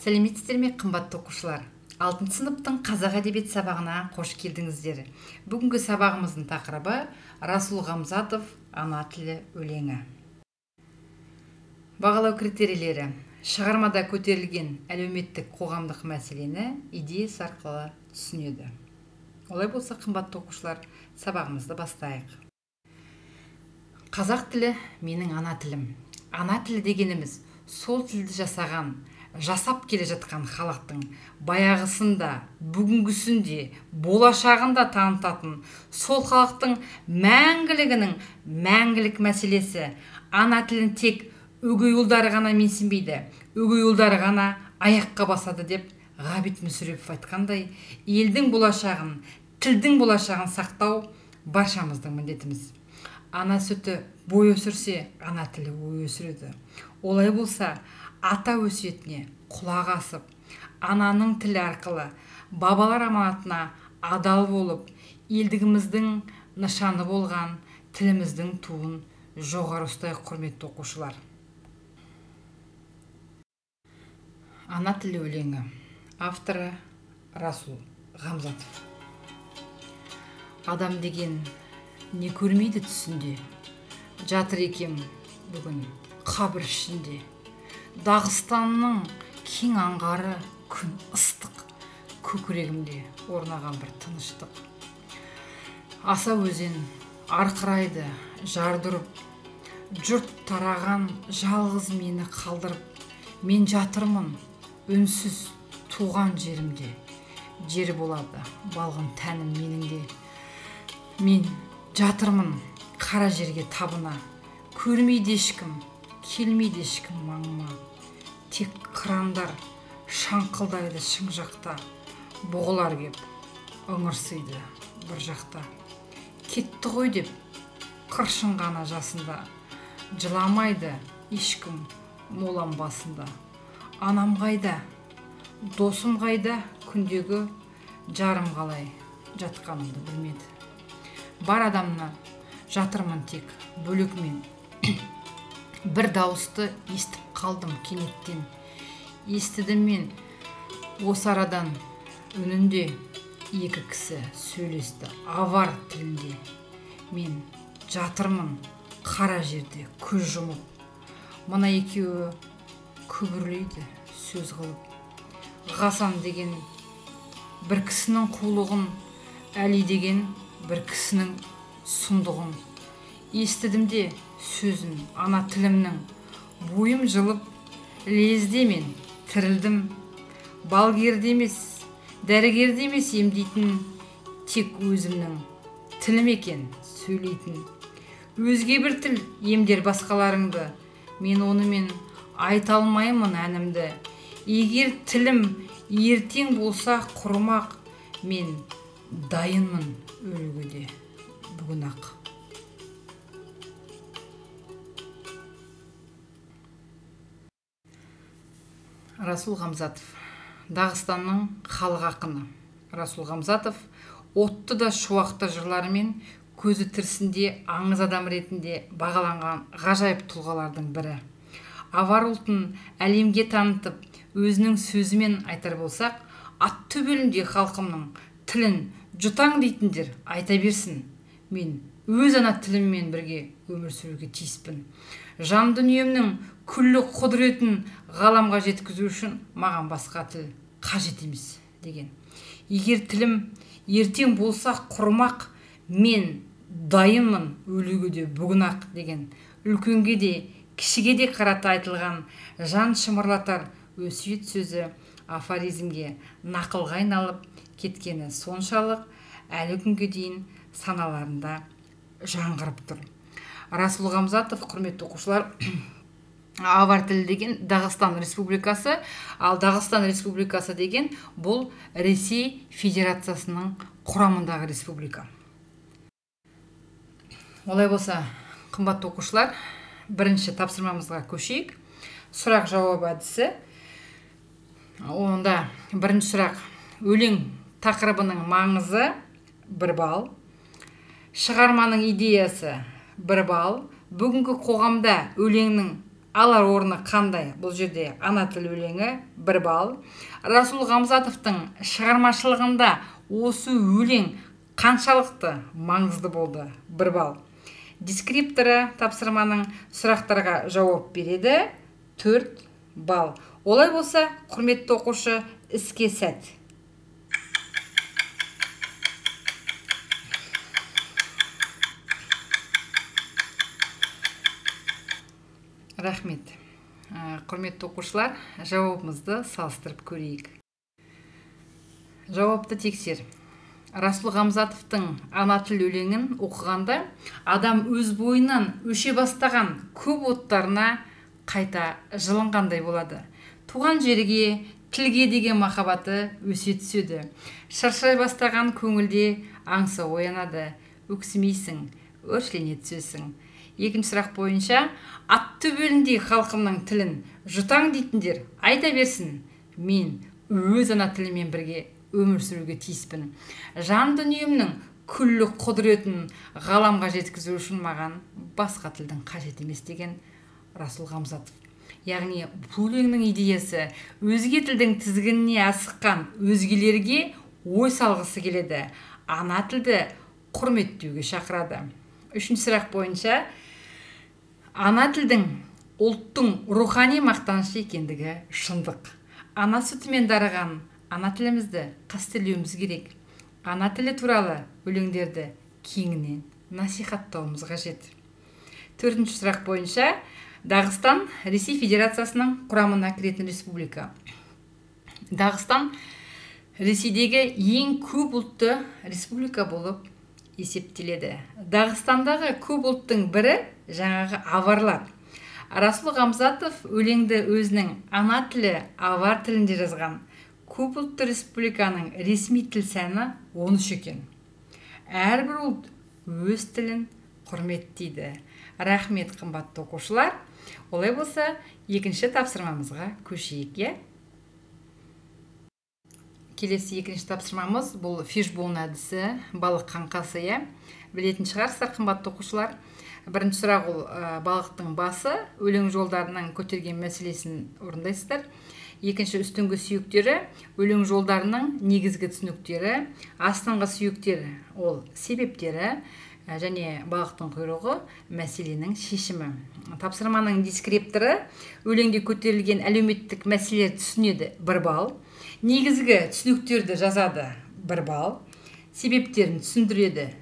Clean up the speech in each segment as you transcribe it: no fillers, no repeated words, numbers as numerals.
Сәлеметсіздер ме, қымбатты оқушылар? 6 сыныптың қазақ әдебиет сабағына қош келдіңіздер. Бүгінгі сабағымыздың тақырыбы Расул Ғамзатов «Ана тілі» өлеңі. Бағалау критерийлері: шығармада көтерілген әлеуметтік қоғамдық мәселені идеясы арқылы түсінеді. Олай болса, қымбатты оқушылар, сабағымызды бастайық. Қазақ тілі менің ана тілім. Ана тілі дегеніміз сол тілді жасап келе жатқан халықтың баяғысында, бүгінгісінде, болашағында танытатын сол халықтың мәңгілігінің мәңгілік мәселесі. Ана тілін тек өгей ұлдары ғана менсінбейді, өгей ұлдары ғана аяққа басады деп Ғабит Мүсірепов айтқандай, елдің болашағын, тілдің болашағын сақтау баршамыздың міндетіміз. Ана сүті бой өсірсе, ана тілі ой өсіреді. Олай болса, ата өсиетіне құлақ асып, ананың тілі арқылы бабалар аманатына адал болып, елдігіміздің нышаны болған тіліміздің туын жоғары ұстайық, құрметті оқушылар. Ана тілі өлеңі. Авторы Расул Ғамзатов. Адам деген не көрмейді түсінде, жатыр екем бүгін қабір ішінде. Дағыстанның кең аңғары күн ыстық, көкірегімде орнаған бір тыныштық. Аса өзен арқырайды жардырып, жұрт тараған жалғыз мені қалдырып. Мен жатырмын үнсіз туған жерімде, жер болады балғын тәнім меніңде. Мен жатырмын қара жерге табына, көрмейді ешкім, келмейді ешкім маңыма. Тек қырандар шаңқылдайды шың жақта, бұғылар кеп ыңырсиды бір жақта. Кетті ғой деп қыршын ғана жасында, жыламайды ешкім молам басында. Анам қайда, досым қайда, күндегі жарым қалай жатқанымды білмеді. Бар адамна жатырмын тек бөлегімен. Бір дауысты естіп қалдым кенеттен. Естідім мен осы арадан үнінде, екі кісі сөйлесті авар тілінде. Мен жатырмын қара жерде көз жұмып, мына екеуі күбірлейді сөз қылып. Ғасан деген бір кісінің қулығын, Әли деген бір кісінің сұмдығын. Естідім де сөзін ана тілімнің, бойым жылып, лезде мен тірілдім. Балгерде емес, дәрігерде емес емдейтін, тек өзімнің тілім екен сөйлейтін. Өзге бір тіл емдер басқаларыңды, мен онымен айта алмаймын әнімді. Егер тілім ертең болса құрымақ, мен дайынмын өлуге де бүгін ақ. Расул Ғамзатов. Дағыстанның халық ақыны. Расул Ғамзатов отты да шуақты жырларымен көзі тірісінде аңыз адам ретінде бағаланған ғажайып тұлғалардың бірі. Авар ұлтын әлемге танытып, өзінің сөзімен айтар болсақ, ат төбелінде халқымның тілін жұтаң дейтіндер айта берсін. Мен өз ана тіліммен бірге өмір сүруге тиіспін. Жан дүниемнің күллі құдіретін ғаламға жеткізу үшін маған басқа тіл қажет емес деген. Егер тілім ертең болса құрымақ, мен дайынмын өлуге де бүгін ақ деген үлкенге де кішіге де қарата айтылған жан шымырлатар өсиет сөзі афоризмге, нақылға айналып кеткені соншалық әлі күнге дейін саналарында жаңғырып тұр. Расул Ғамзатов, құрметті оқушылар, авар тілі деген Дағыстан Республикасы, ал Дағыстан Республикасы деген бұл Ресей Федерациясының құрамындағы республика. Олай болса, қымбатты оқушылар, бірінші тапсырмамызға көшейік. Сұрақ жауап әдісі. Онда бірінші сұрақ: өлең тақырыбының маңызы 1 балл, шығарманың идеясы 1 балл, бүгінгі қоғамда өлеңнің алар орны қандай? Бұл жерде ана тіл өлеңі 1 балл. Расул Ғамзатовтың шығармашылығында осы өлең қаншалықты маңызды болды? 1 балл. Дескрипторы тапсырманың сұрақтарға жауап береді. 4 балл. Олай болса, құрметті оқушы, іске сәт. Рахмет. Құрметті оқушылар, жауабымызды салыстырып көрейік. Жауапты тексер. Расул Ғамзатовтың ана тіл өлеңін оқығанда адам өз бойынан өше бастаған көп оттарына қайта жылынғандай болады. Туған жерге, тілге деген махаббаты өсе түседі. Шаршай бастаған көңілде аңса оянады. Өксімейсің, өршелене түсесің. Екінші сұрақ бойынша, ат төбеліндей халқымның тілін жұтаң дейтіндер айта берсін. Мен өз ана тілімен бірге өмір сүруге тиіспін. Жан дүниемнің күллі құдіретін ғаламға жеткізу үшін маған басқа тілдің қажет емес деген Расул Ғамзатов. Яғни бұл өлеңнің идеясы өзге тілдің тізгініне асыққан өзгелерге ой салғысы келеді. Ана тілді құрметтеуге шақырады. Үшінші сұрақ бойынша, ана тілдің ұлттың рухани мақтанышы екендігі шындық. Ана сүтімен дарыған ана тілімізді қастерлеуіміз керек. Ана тілі туралы өлеңдерді кеңінен насихаттауымыз қажет. Төртінші сұрақ бойынша, Дағыстан Ресей Федерациясының құрамына кіретін республика. Дағыстан Ресейдегі ең көп ұлтты республика болып есептеледі. Дағыстандағы көп ұлттың бірі жаңағы аварлар. Расул Ғамзатов өлеңді өзінің ана тілі авар тілінде жазған. Көп ұлтты республиканың ресми тіл саны 13 екен. Әрбір ұлт өз тілін құрметтейді. Рахмет, қымбатты оқушылар. Олай болса, екінші тапсырмамызға көшейік. Келесі екінші тапсырмамыз бұл фишбон әдісі, балық қаңқасы. Білетін шығарсыздар, қымбатты оқушылар. Бірінші сұрақ ол балықтың басы, өлең жолдарының көтерген мәселесін орындайсыздар. Екінші үстіңгі сүйектері, өлең жолдарының негізгі түсініктері, астыңғы сүйектері ол себептері, және балықтың құйрығы мәселенің шешімі. Тапсырманың дескрипторы өлеңде көтерілген әлеуметтік мәселелер түсінеді 1 балл. Негізгі түсініктерді жазады 1 балл. Себептерін түсіндіреді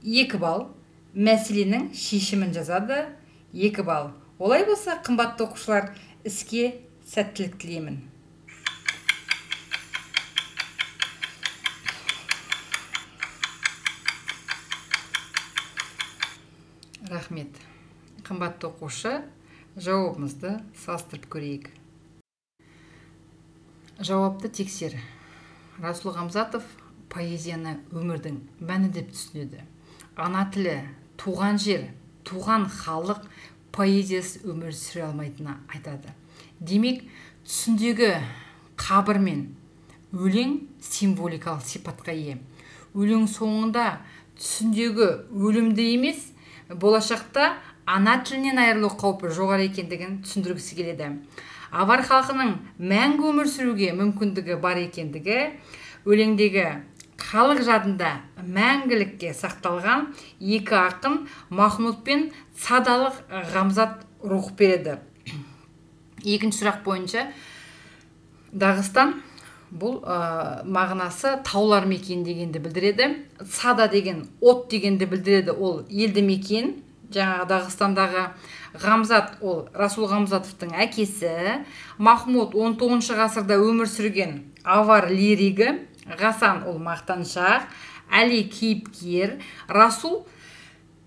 2 балл. Мәселенің шешімін жазады 2 балл. Олай болса, қымбатты оқушылар, іске сәттілік тілеймін. Рахмет. Қымбатты оқушы, жауабымызды салыстырып көрейік. Жауапты тексер. Расул Ғамзатов поэзияны өмірдің мәні деп түсінеді. Ана тілі, туған жер, туған халық поэзиясы өмір сүре алмайтынына айтады. Демек, түсіндегі қабір мен өлең символикалық сипатқа ие. Өлең соңында түсіндегі өлімді емес, болашақта ана тілінен айырылу қаупі жоғары екендігін түсіндіргісі келеді. Авар халқының мәңгі өмір сүруге мүмкіндігі бар екендігі өлеңдегі халық жадында мәңгілікке сақталған екі ақын Махмұт пен Садалық Ғамзат рух береді. Екінші сұрақ бойынша, Дағыстан бұл мағынасы таулар мекен дегенді білдіреді. Сада деген от дегенді білдіреді, ол елді мекен. Жаңағы Дағыстандағы Ғамзат ол Расул Ғамзатовтың әкесі. Махмұт 19 ғасырда өмір сүрген авар лиригі. Ғасан ол мақтаншақ. Әли кейіпкер. Расул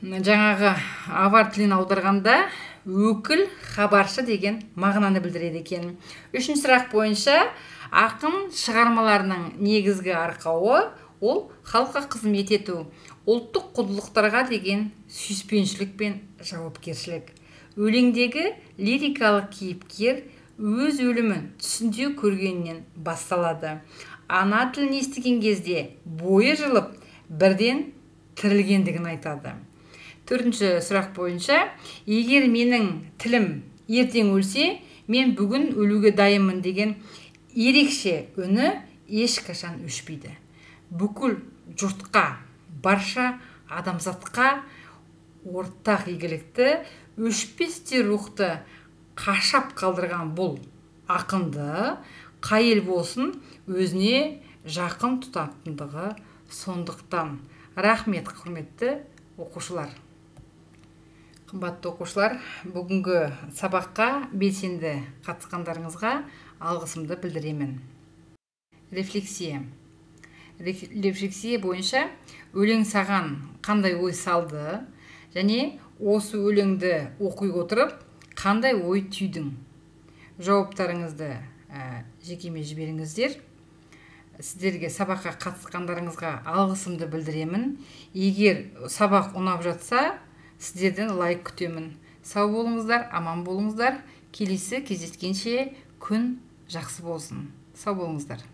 жаңағы авар тілін аударғанда өкіл, хабаршы деген мағынаны білдіреді екен. Үшінші сұрақ бойынша, ақын шығармаларының негізгі арқауы ол халыққа қызмет ету, ұлттық құндылықтарға деген сүйіспеншілік пен жауапкершілік. Өлеңдегі лирикалық кейіпкер өз өлімін түсінде көргеннен басталады. Ана тілін естіген кезде бойы жылып, бірден тірілгендігін айтады. Төртінші сұрақ бойынша, егер менің тілім ертең өлсе мен бүгін өлуге дайынмын деген ерекше үні ешқашан өшпейді. Бүкіл жұртқа, барша адамзатқа ортақ игілікті, өшпесте рухты қашап қалдырған бұл ақынды қай ел болсын өзіне жақын тұтатындығы сондықтан. Рахмет, құрметті оқушылар. Қымбатты оқушылар, бүгінгі сабаққа белсенді қатысқандарыңызға алғысымды білдіремін. Рефлексия. Рефлексия бойынша өлең саған қандай ой салды, және осы өлеңді оқи отырып қандай ой түйдің? Жауаптарыңызды жекеме жіберіңіздер. Сіздерге сабаққа қатысқандарыңызға алғысымды білдіремін. Егер сабақ ұнап жатса, сіздерден лайк күтемін. Сау болыңыздар, аман болыңыздар. Келесі кездескенше күн жақсы болсын. Сау болыңыздар.